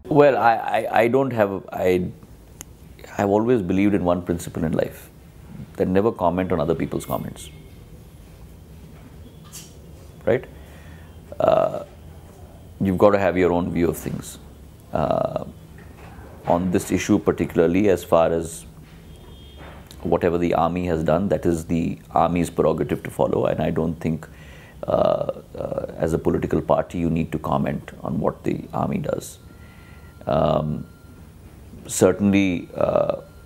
Well, I don't have, I've always believed in one principle in life, that never comment on other people's comments, right? You've got to have your own view of things. On this issue particularly, as far as whatever the army has done, that is the army's prerogative to follow, and I don't think as a political party you need to comment on what the army does. Certainly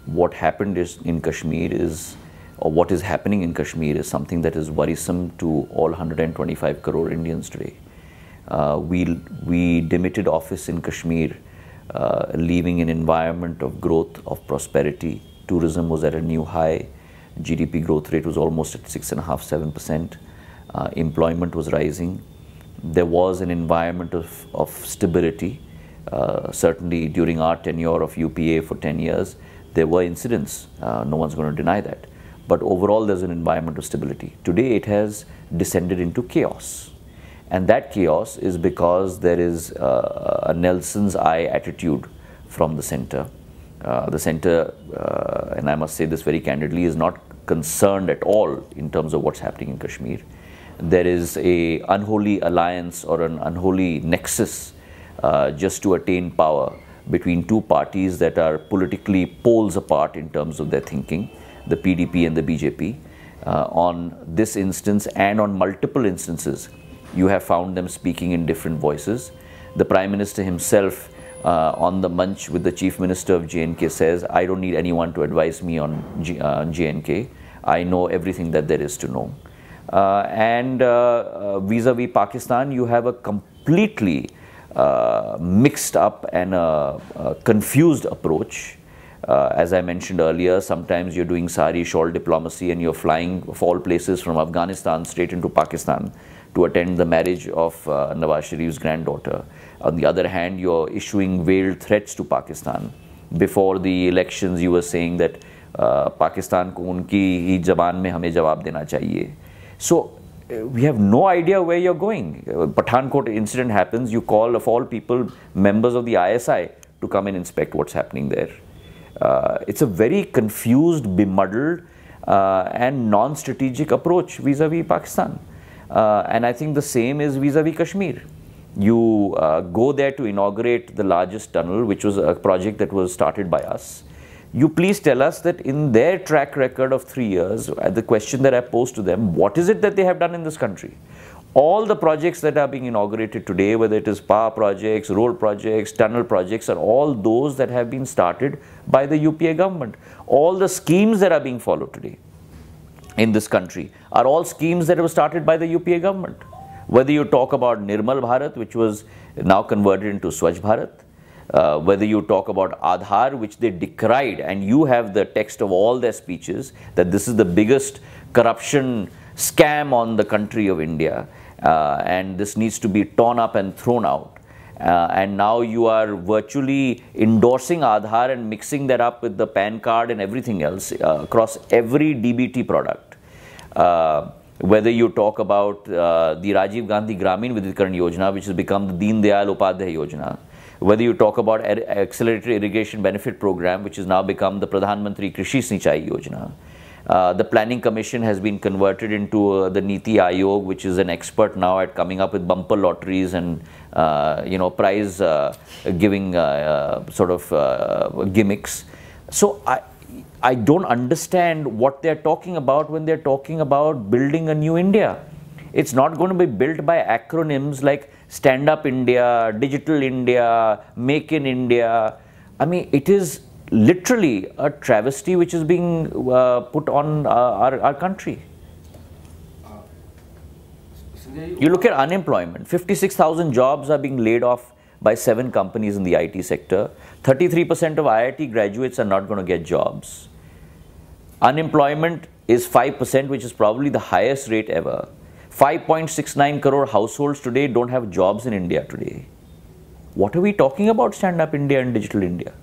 what happened in Kashmir is, or what is happening in Kashmir is something that is worrisome to all 125 crore Indians today. We demitted office in Kashmir, leaving an environment of growth, of prosperity. Tourism was at a new high. GDP growth rate was almost at 6.5–7%. Employment was rising. There was an environment of stability. Certainly during our tenure of UPA for 10 years, there were incidents. No one's going to deny that. But overall, there's an environment of stability. Today, it has descended into chaos. And that chaos is because there is a Nelson's eye attitude from the center. The center, and I must say this very candidly, is not concerned at all in terms of what's happening in Kashmir. There is an unholy alliance or an unholy nexus just to attain power between two parties that are politically poles apart in terms of their thinking, the PDP and the BJP. On this instance and on multiple instances, you have found them speaking in different voices. The Prime Minister himself on the munch with the Chief Minister of J&K says, I don't need anyone to advise me on J&K. I know everything that there is to know. And vis-a-vis Pakistan, you have a completely mixed up and confused approach. As I mentioned earlier, sometimes you're doing sari shawl diplomacy and you're flying of all places from Afghanistan straight into Pakistan to attend the marriage of Nawaz Sharif's granddaughter. On the other hand, you're issuing veiled threats to Pakistan. Before the elections, you were saying that Pakistan ko unki hi zaban mein hame jawab dena chahiye. So we have no idea where you're going. Pathankot incident happens, you call of all people members of the ISI to come and inspect what's happening there. It's a very confused, bemuddled and non-strategic approach vis-a-vis Pakistan. And I think the same is vis-a-vis Kashmir. You go there to inaugurate the largest tunnel, which was a project that was started by us. You please tell us that in their track record of 3 years, the question that I posed to them, what is it that they have done in this country? All the projects that are being inaugurated today, whether it is power projects, road projects, tunnel projects, are all those that have been started by the UPA government. All the schemes that are being followed today in this country are all schemes that were started by the UPA government. Whether you talk about Nirmal Bharat, which was now converted into Swachh Bharat, whether you talk about Aadhaar, which they decried, and you have the text of all their speeches, that this is the biggest corruption scam on the country of India, and this needs to be torn up and thrown out. And now you are virtually endorsing Aadhaar and mixing that up with the PAN card and everything else across every DBT product. Whether you talk about the Rajiv Gandhi Gramin Vidyutikaran Yojana, which has become the Deen Dayal Upadhyay Yojana, whether you talk about Accelerated Irrigation Benefit Program, which has now become the Pradhan Mantri Krishi Sinchai Yojana. The Planning Commission has been converted into the Niti Aayog, which is an expert now at coming up with bumper lotteries and prize giving sort of gimmicks. So I don't understand what they're talking about when they're talking about building a new India. It's not going to be built by acronyms like Stand Up India, Digital India, Make in India. I mean, it is literally a travesty which is being put on our country. You look at unemployment, 56,000 jobs are being laid off by 7 companies in the IT sector. 33% of IIT graduates are not going to get jobs. Unemployment is 5%, which is probably the highest rate ever. 5.69 crore households today don't have jobs in India today. What are we talking about Stand Up India and Digital India?